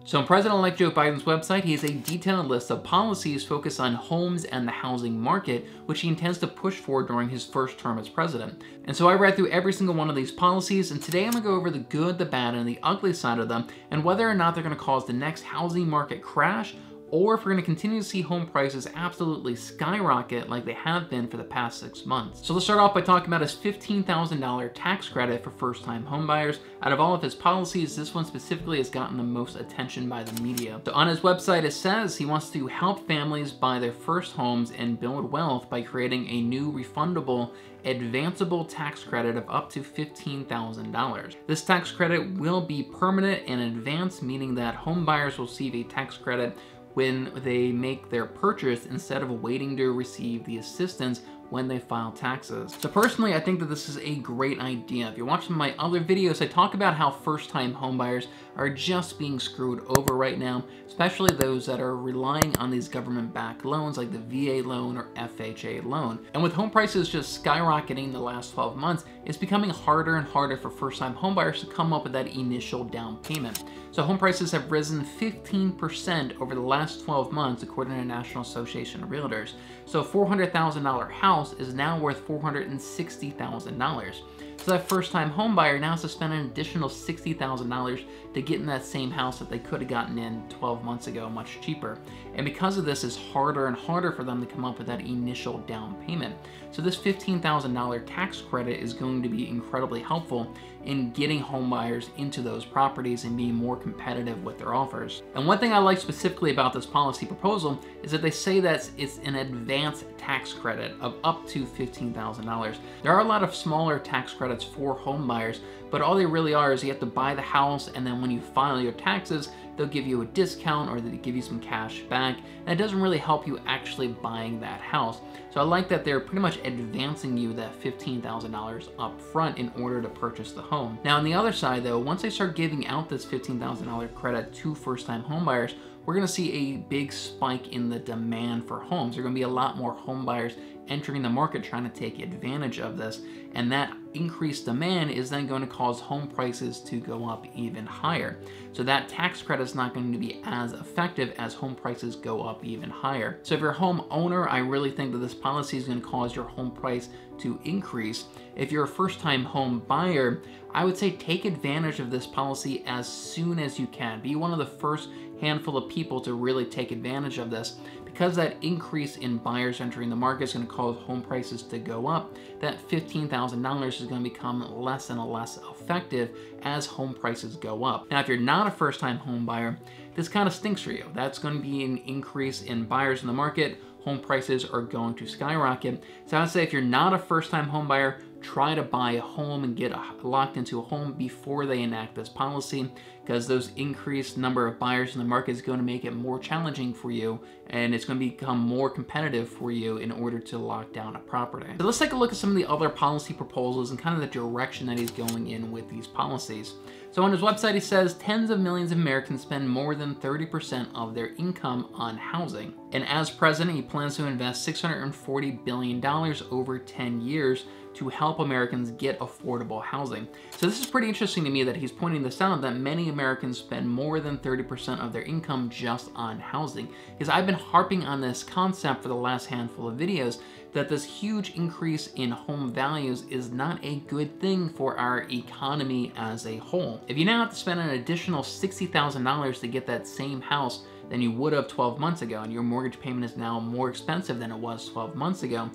So on President-elect Joe Biden's website, he has a detailed list of policies focused on homes and the housing market, which he intends to push for during his first term as president. And so I read through every single one of these policies, and today I'm going to go over the good, the bad, and the ugly side of them, and whether or not they're going to cause the next housing market crash, or if we're going to continue to see home prices absolutely skyrocket like they have been for the past 6 months. So let's start off by talking about his $15,000 tax credit for first-time homebuyers. Out of all of his policies, this one specifically has gotten the most attention by the media. So on his website, it says he wants to help families buy their first homes and build wealth by creating a new refundable advanceable tax credit of up to $15,000. This tax credit will be permanent and advanced, meaning that home buyers will receive a tax credit when they make their purchase instead of waiting to receive the assistance when they file taxes. So personally, I think that this is a great idea. If you're watching my other videos, I talk about how first-time homebuyers are just being screwed over right now, especially those that are relying on these government-backed loans like the VA loan or FHA loan. And with home prices just skyrocketing the last 12 months, it's becoming harder and harder for first-time homebuyers to come up with that initial down payment. So home prices have risen 15% over the last 12 months, according to the National Association of Realtors. So a $400,000 house is now worth $460,000. So that first-time home buyer now has to spend an additional $60,000 to get in that same house that they could have gotten in 12 months ago, much cheaper. And because of this, it's harder and harder for them to come up with that initial down payment. So this $15,000 tax credit is going to be incredibly helpful in getting home buyers into those properties and being more competitive with their offers. And one thing I like specifically about this policy proposal is that they say that it's an advanced tax credit of up to $15,000. There are a lot of smaller tax credits for home buyers, but all they really are is you have to buy the house, and then when you file your taxes, they'll give you a discount or they give you some cash back, and it doesn't really help you actually buying that house. So I like that they're pretty much advancing you that $15,000 up front in order to purchase the home. Now on the other side though, once they start giving out this $15,000 credit to first-time homebuyers, we're going to see a big spike in the demand for homes. There are going to be a lot more home buyers entering the market trying to take advantage of this, and that increased demand is then going to cause home prices to go up even higher. So that tax credit is not going to be as effective as home prices go up even higher. So if you're a home owner, I really think that this policy is going to cause your home price to increase. If you're a first-time home buyer, I would say take advantage of this policy as soon as you can. Be one of the first handful of people to really take advantage of this, because that increase in buyers entering the market is going to cause home prices to go up. That $15,000 is going to become less and less effective as home prices go up. Now, if you're not a first-time home buyer, this kind of stinks for you. That's going to be an increase in buyers in the market. Home prices are going to skyrocket. So I would say if you're not a first-time home buyer, try to buy a home and get locked into a home before they enact this policy, because those increased number of buyers in the market is going to make it more challenging for you, and it's going to become more competitive for you in order to lock down a property. So let's take a look at some of the other policy proposals and kind of the direction that he's going in with these policies. So on his website, he says tens of millions of Americans spend more than 30% of their income on housing. And as president, he plans to invest $640 billion over 10 years to help Americans get affordable housing. So this is pretty interesting to me that he's pointing this out, that many Americans spend more than 30% of their income just on housing. Because I've been harping on this concept for the last handful of videos, that this huge increase in home values is not a good thing for our economy as a whole. If you now have to spend an additional $60,000 to get that same house than you would have 12 months ago, and your mortgage payment is now more expensive than it was 12 months ago,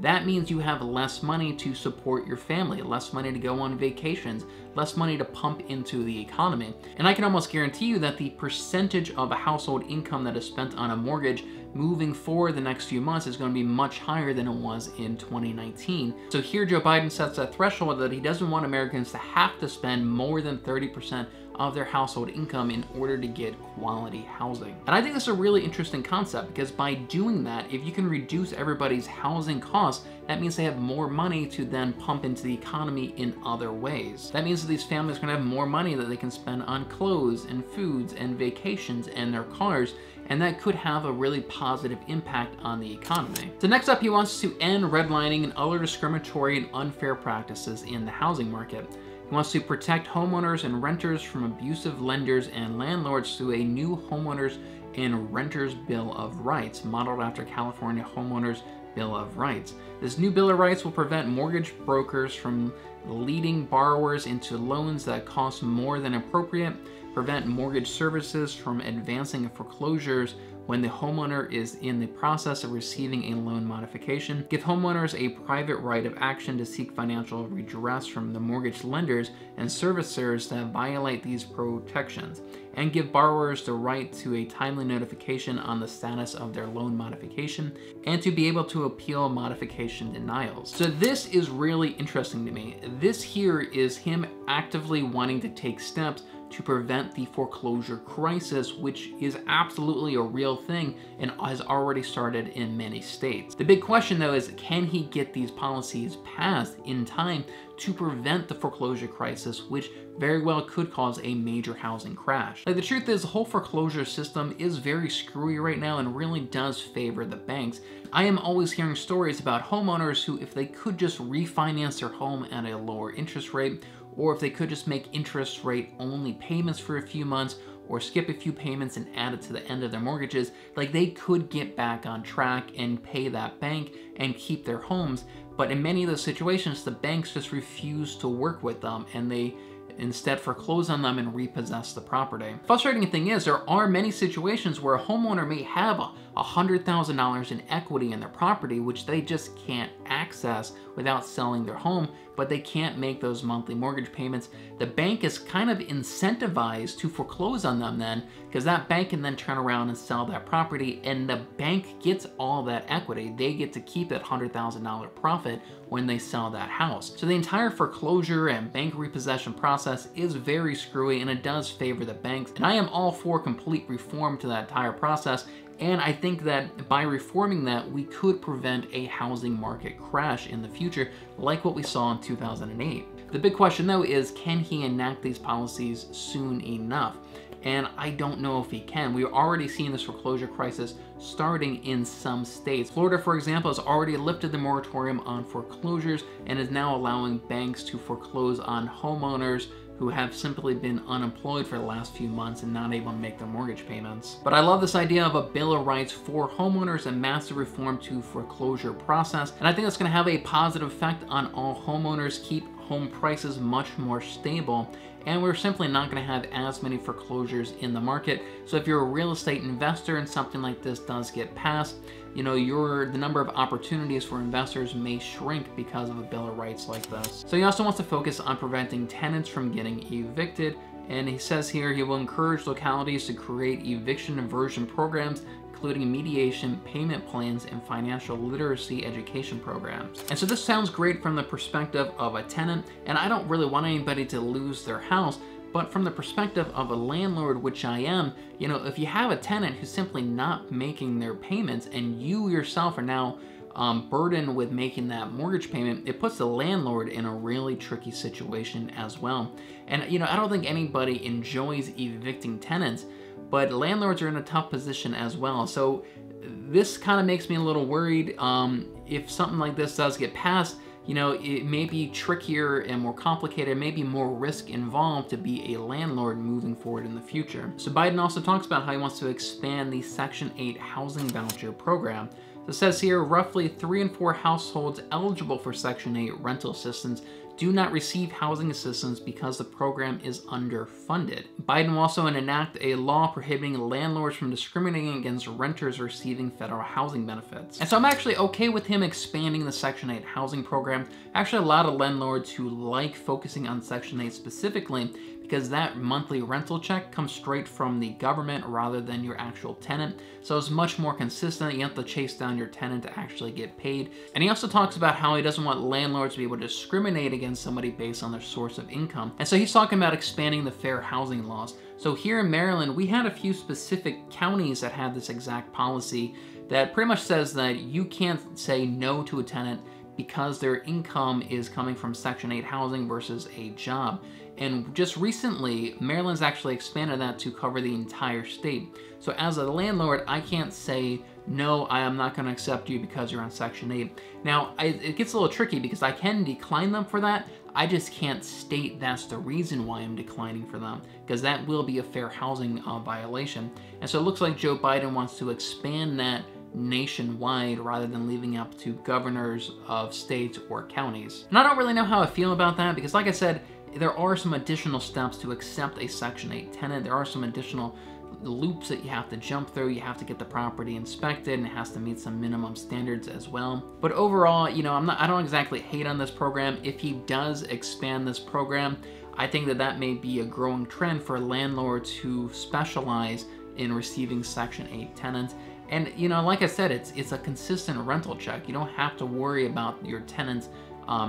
that means you have less money to support your family, less money to go on vacations, less money to pump into the economy. And I can almost guarantee you that the percentage of a household income that is spent on a mortgage moving forward the next few months is going to be much higher than it was in 2019. So here Joe Biden sets that threshold that he doesn't want Americans to have to spend more than 30% of their household income in order to get quality housing. And I think this is a really interesting concept, because by doing that, if you can reduce everybody's housing costs, that means they have more money to then pump into the economy in other ways. That means that these families are gonna have more money that they can spend on clothes and foods and vacations and their cars, and that could have a really positive impact on the economy. So next up, he wants to end redlining and other discriminatory and unfair practices in the housing market. He wants to protect homeowners and renters from abusive lenders and landlords through a new homeowners and renters Bill of Rights, modeled after California Homeowners Bill of Rights. This new Bill of Rights will prevent mortgage brokers from leading borrowers into loans that cost more than appropriate, prevent mortgage services from advancing foreclosures when the homeowner is in the process of receiving a loan modification, give homeowners a private right of action to seek financial redress from the mortgage lenders and servicers that violate these protections, and give borrowers the right to a timely notification on the status of their loan modification, and to be able to appeal modification denials. So this is really interesting to me. This here is him actively wanting to take steps to prevent the foreclosure crisis, which is absolutely a real thing and has already started in many states. The big question though is, can he get these policies passed in time to prevent the foreclosure crisis, which very well could cause a major housing crash? Like, the truth is, the whole foreclosure system is very screwy right now and really does favor the banks. I am always hearing stories about homeowners who, if they could just refinance their home at a lower interest rate, or if they could just make interest rate only payments for a few months, or skip a few payments and add it to the end of their mortgages, like, they could get back on track and pay that bank and keep their homes. But in many of those situations, the banks just refuse to work with them, and they instead foreclose on them and repossess the property. Frustrating thing is, there are many situations where a homeowner may have $100,000 in equity in their property, which they just can't access without selling their home, but they can't make those monthly mortgage payments. The bank is kind of incentivized to foreclose on them then, because that bank can then turn around and sell that property, and the bank gets all that equity. They get to keep that $100,000 profit when they sell that house. So the entire foreclosure and bank repossession process is very screwy, and it does favor the banks. And I am all for complete reform to that entire process. And I think that by reforming that, we could prevent a housing market crash in the future, like what we saw in 2008. The big question though is, can he enact these policies soon enough? And I don't know if he can. We're already seeing this foreclosure crisis starting in some states. Florida, for example, has already lifted the moratorium on foreclosures and is now allowing banks to foreclose on homeowners who have simply been unemployed for the last few months and not able to make their mortgage payments. But I love this idea of a Bill of Rights for homeowners and massive reform to foreclosure process. And I think that's gonna have a positive effect on all homeowners, keep home prices much more stable, and we're simply not going to have as many foreclosures in the market. So if you're a real estate investor and something like this does get passed, you know, the number of opportunities for investors may shrink because of a Bill of Rights like this. So he also wants to focus on preventing tenants from getting evicted, and he says here he will encourage localities to create eviction aversion programs, including mediation, payment plans, and financial literacy education programs. And so this sounds great from the perspective of a tenant, and I don't really want anybody to lose their house, but from the perspective of a landlord, which I am, you know, if you have a tenant who's simply not making their payments and you yourself are now burdened with making that mortgage payment, it puts the landlord in a really tricky situation as well. And, you know, I don't think anybody enjoys evicting tenants, but landlords are in a tough position as well. So this kind of makes me a little worried. If something like this does get passed, you know, it may be trickier and more complicated, maybe more risk involved to be a landlord moving forward in the future. So Biden also talks about how he wants to expand the Section 8 housing voucher program. So it says here, roughly 3 in 4 households eligible for Section 8 rental assistance do not receive housing assistance because the program is underfunded. Biden will also enact a law prohibiting landlords from discriminating against renters receiving federal housing benefits. And so I'm actually okay with him expanding the Section 8 housing program. Actually, a lot of landlords who like focusing on Section 8 specifically, because that monthly rental check comes straight from the government rather than your actual tenant. So it's much more consistent. You have to chase down your tenant to actually get paid. And he also talks about how he doesn't want landlords to be able to discriminate against somebody based on their source of income. And so he's talking about expanding the fair housing laws. So here in Maryland, we had a few specific counties that had this exact policy that pretty much says that you can't say no to a tenant because their income is coming from Section 8 housing versus a job. And just recently, Maryland's actually expanded that to cover the entire state. So as a landlord, I can't say, no, I am not gonna accept you because you're on Section 8. Now, it gets a little tricky because I can decline them for that. I just can't state that's the reason why I'm declining for them, because that will be a fair housing violation. And so it looks like Joe Biden wants to expand that nationwide rather than leaving up to governors of states or counties. And I don't really know how I feel about that, because like I said, there are some additional steps to accept a Section 8 tenant. There are some additional loops that you have to jump through. You have to get the property inspected, and it has to meet some minimum standards as well. But overall, you know, I don't exactly hate on this program. If he does expand this program, I think that may be a growing trend for landlords who specialize in receiving Section 8 tenants. And, you know, like I said, it's a consistent rental check. You don't have to worry about your tenants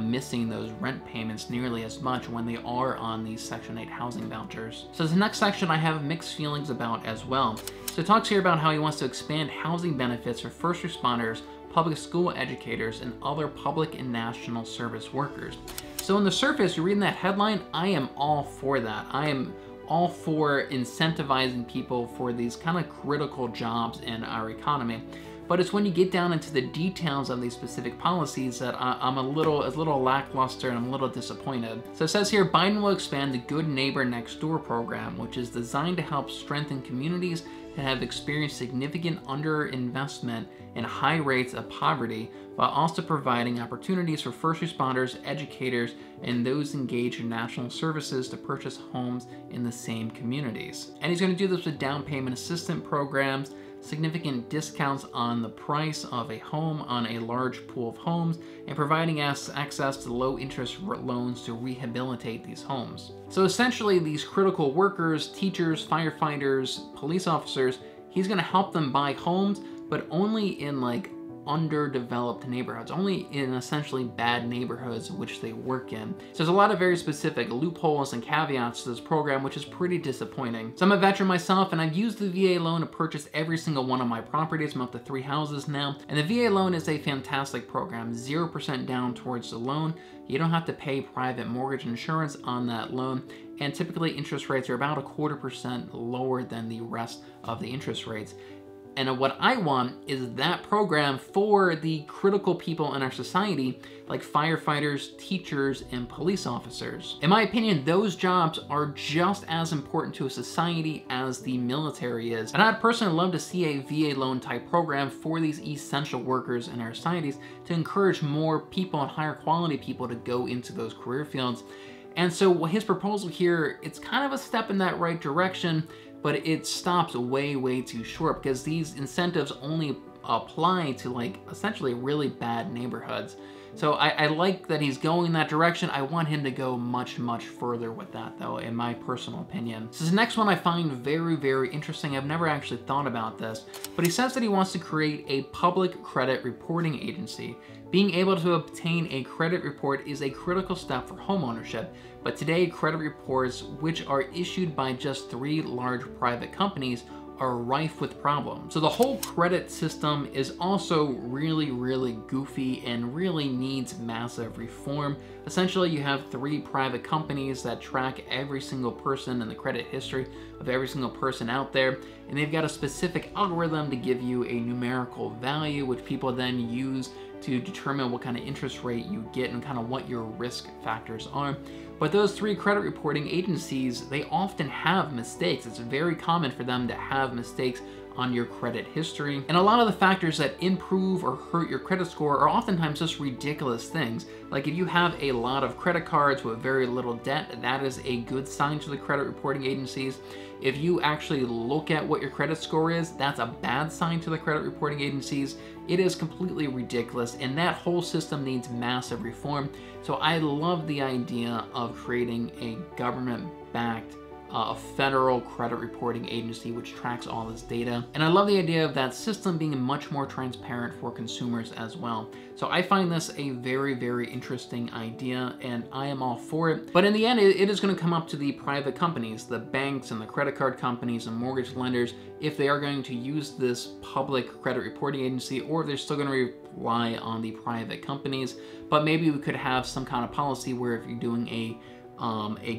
missing those rent payments nearly as much when they are on these Section 8 housing vouchers. So the next section I have mixed feelings about as well. So it talks here about how he wants to expand housing benefits for first responders, public school educators, and other public and national service workers. So on the surface, you're reading that headline, I am all for that. I am all for incentivizing people for these kind of critical jobs in our economy. But it's when you get down into the details of these specific policies that I'm a little lackluster and I'm a little disappointed. So it says here, Biden will expand the Good Neighbor Next Door program, which is designed to help strengthen communities that have experienced significant underinvestment and high rates of poverty, while also providing opportunities for first responders, educators, and those engaged in national services to purchase homes in the same communities. And he's going to do this with down payment assistance programs, significant discounts on the price of a home on a large pool of homes, and providing us access to low interest loans to rehabilitate these homes. So essentially, these critical workers, teachers, firefighters, police officers, he's going to help them buy homes, but only in like underdeveloped neighborhoods, only in essentially bad neighborhoods which they work in. So there's a lot of very specific loopholes and caveats to this program, which is pretty disappointing. So I'm a veteran myself, and I've used the VA loan to purchase every single one of my properties. I'm up to 3 houses now, and the VA loan is a fantastic program. 0% down towards the loan. You don't have to pay private mortgage insurance on that loan, and typically interest rates are about 1/4% lower than the rest of the interest rates. And what I want is that program for the critical people in our society, like firefighters, teachers, and police officers. In my opinion, those jobs are just as important to a society as the military is. And I'd personally love to see a VA loan type program for these essential workers in our societies to encourage more people and higher quality people to go into those career fields. And so his proposal here, it's kind of a step in that right direction, but it stops way too short, because these incentives only apply to like essentially really bad neighborhoods. So I like that he's going in that direction. I want him to go much further with that though, in my personal opinion. So the next one I find very interesting. I've never actually thought about this, but he says that he wants to create a public credit reporting agency. Being able to obtain a credit report is a critical step for homeownership, but today credit reports, which are issued by just 3 large private companies, are rife with problems. So the whole credit system is also really goofy and really needs massive reform. Essentially, you have 3 private companies that track every single person and the credit history of every single person out there, and they've got a specific algorithm to give you a numerical value, which people then use to determine what kind of interest rate you get and kind of what your risk factors are. But those 3 credit reporting agencies, they often have mistakes. It's very common for them to have mistakes on your credit history. And a lot of the factors that improve or hurt your credit score are oftentimes just ridiculous things. Like if you have a lot of credit cards with very little debt, that is a good sign to the credit reporting agencies. If you actually look at what your credit score is, that's a bad sign to the credit reporting agencies. It is completely ridiculous, and that whole system needs massive reform. So I love the idea of creating a government-backed a federal credit reporting agency which tracks all this data. And I love the idea of that system being much more transparent for consumers as well. So I find this a very interesting idea, and I am all for it. But in the end, it is going to come up to the private companies, the banks and the credit card companies and mortgage lenders, if they are going to use this public credit reporting agency, or if they're still going to rely on the private companies. But maybe we could have some kind of policy where if you're doing a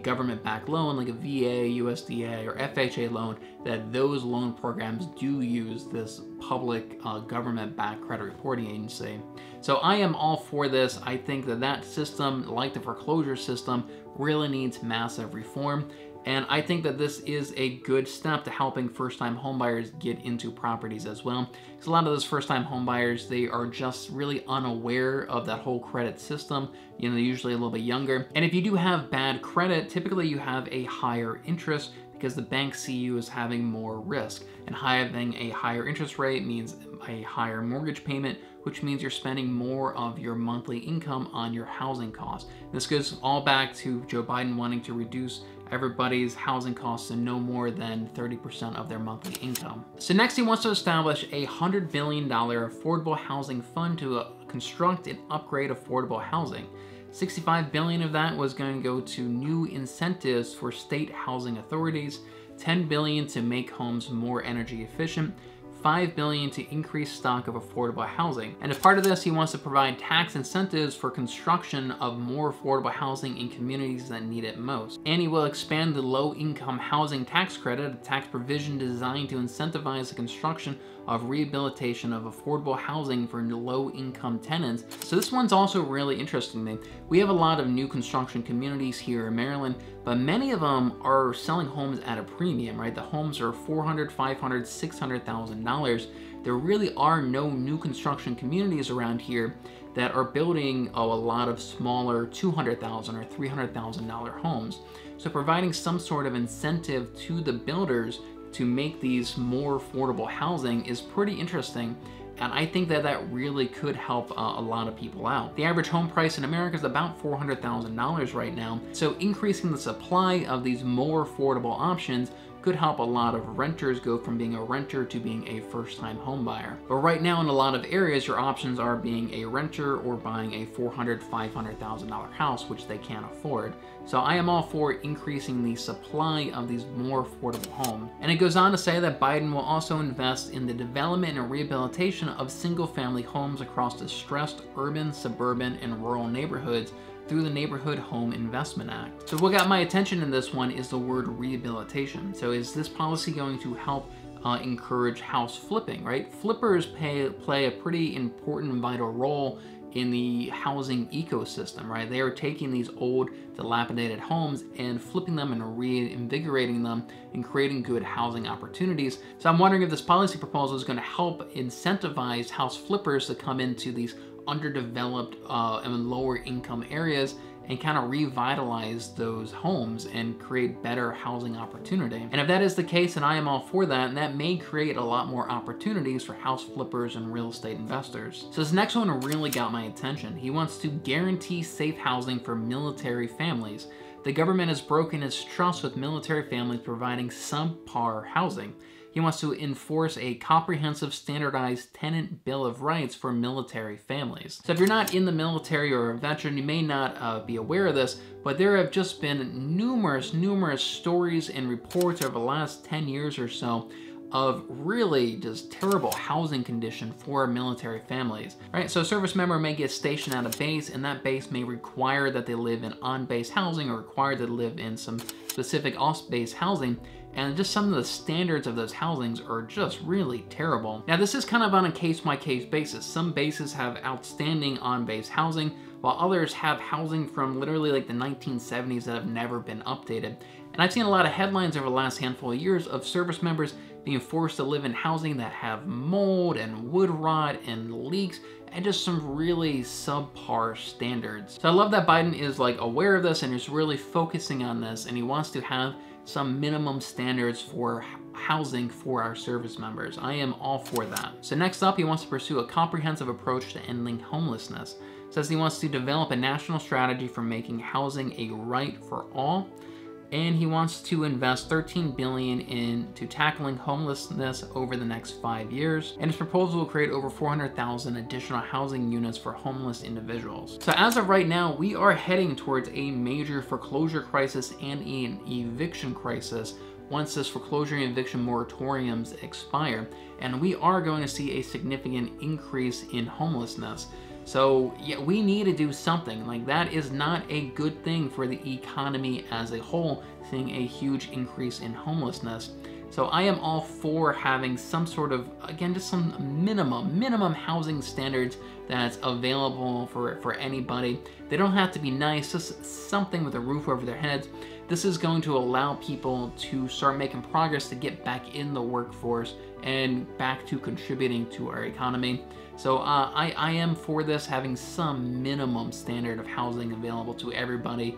government-backed loan, like a VA, USDA, or FHA loan, that those loan programs do use this public government-backed credit reporting agency. So I am all for this. I think that that system, like the foreclosure system, really needs massive reform. And I think that this is a good step to helping first-time homebuyers get into properties as well. Because a lot of those first-time homebuyers, they are just really unaware of that whole credit system. You know, they're usually a little bit younger. And if you do have bad credit, typically you have a higher interest because the banks see you as having more risk. And having a higher interest rate means a higher mortgage payment, which means you're spending more of your monthly income on your housing costs. This goes all back to Joe Biden wanting to reduce everybody's housing costs to no more than 30% of their monthly income. So next, he wants to establish a $100 billion affordable housing fund to construct and upgrade affordable housing. $65 billion of that was going to go to new incentives for state housing authorities, $10 billion to make homes more energy efficient, $5 billion to increase stock of affordable housing. And as part of this, he wants to provide tax incentives for construction of more affordable housing in communities that need it most. And he will expand the low-income housing tax credit, a tax provision designed to incentivize the construction of rehabilitation of affordable housing for low-income tenants. So this one's also really interesting to me. We have a lot of new construction communities here in Maryland, but many of them are selling homes at a premium, right? The homes are $400,000, $500,000, $600,000. There really are no new construction communities around here that are building a lot of smaller $200,000 or $300,000 homes. So providing some sort of incentive to the builders to make these more affordable housing is pretty interesting, and I think that that really could help a lot of people out. The average home price in America is about $400,000 right now, so increasing the supply of these more affordable options could help a lot of renters go from being a renter to being a first-time home buyer. But right now in a lot of areas, your options are being a renter or buying a $400,000, $500,000 house, which they can't afford. So I am all for increasing the supply of these more affordable homes. And it goes on to say that Biden will also invest in the development and rehabilitation of single-family homes across distressed urban, suburban, and rural neighborhoods through the Neighborhood Home Investment Act. So what got my attention in this one is the word rehabilitation. So is this policy going to help encourage house flipping, right? Flippers play a pretty important and vital role in the housing ecosystem, right? They are taking these old, dilapidated homes and flipping them and reinvigorating them and creating good housing opportunities. So I'm wondering if this policy proposal is going to help incentivize house flippers to come into these underdeveloped and lower income areas and kind of revitalize those homes and create better housing opportunity. And if that is the case, then I am all for that, and that may create a lot more opportunities for house flippers and real estate investors. So this next one really got my attention. He wants to guarantee safe housing for military families. The government has broken its trust with military families providing subpar housing. He wants to enforce a comprehensive standardized tenant bill of rights for military families. So if you're not in the military or a veteran, you may not be aware of this, but there have just been numerous stories and reports over the last 10 years or so of really just terrible housing condition for military families, right? So a service member may get stationed at a base, and that base may require that they live in on-base housing or require that they live in some specific off-base housing, and just some of the standards of those housings are just really terrible. Now this is kind of on a case-by-case basis. Some bases have outstanding on-base housing, while others have housing from literally like the 1970s that have never been updated. And I've seen a lot of headlines over the last handful of years of service members being forced to live in housing that have mold and wood rot and leaks and just some really subpar standards. So I love that Biden is like aware of this and is really focusing on this, and he wants to have some minimum standards for housing for our service members. I am all for that. So next up, he wants to pursue a comprehensive approach to ending homelessness. Says he wants to develop a national strategy for making housing a right for all, and he wants to invest $13 billion into tackling homelessness over the next 5 years. And his proposal will create over 400,000 additional housing units for homeless individuals. So as of right now, we are heading towards a major foreclosure crisis and an eviction crisis once this foreclosure and eviction moratoriums expire. And we are going to see a significant increase in homelessness. So yeah, we need to do something. Like, that is not a good thing for the economy as a whole, seeing a huge increase in homelessness. So I am all for having some sort of, again, just some minimum housing standards that's available for anybody. They don't have to be nice, just something with a roof over their heads. This is going to allow people to start making progress to get back in the workforce and back to contributing to our economy. So I am for this, having some minimum standard of housing available to everybody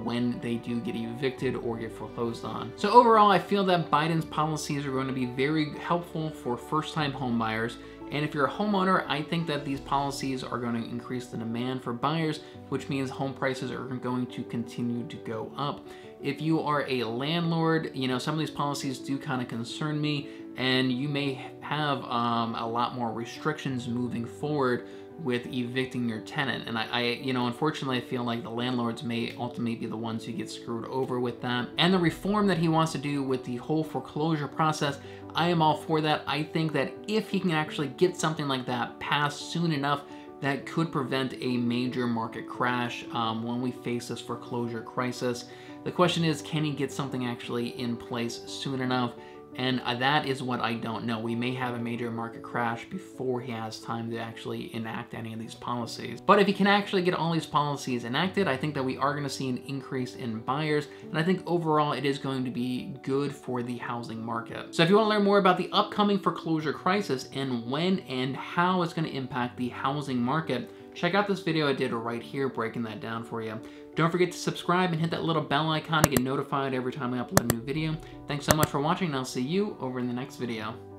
when they do get evicted or get foreclosed on. So overall, I feel that Biden's policies are going to be very helpful for first-time home buyers. And if you're a homeowner, I think that these policies are going to increase the demand for buyers, which means home prices are going to continue to go up. If you are a landlord, you know, some of these policies do kind of concern me, and you may have a lot more restrictions moving forward with evicting your tenant. And you know, unfortunately, I feel like the landlords may ultimately be the ones who get screwed over with that. And the reform that he wants to do with the whole foreclosure process, I am all for that. I think that if he can actually get something like that passed soon enough, that could prevent a major market crash when we face this foreclosure crisis. The question is, can he get something actually in place soon enough? And that is what I don't know. We may have a major market crash before he has time to actually enact any of these policies. But if he can actually get all these policies enacted, I think that we are going to see an increase in buyers. And I think overall it is going to be good for the housing market. So if you want to learn more about the upcoming foreclosure crisis and when and how it's going to impact the housing market, check out this video I did right here breaking that down for you. Don't forget to subscribe and hit that little bell icon to get notified every time I upload a new video. Thanks so much for watching, and I'll see you over in the next video.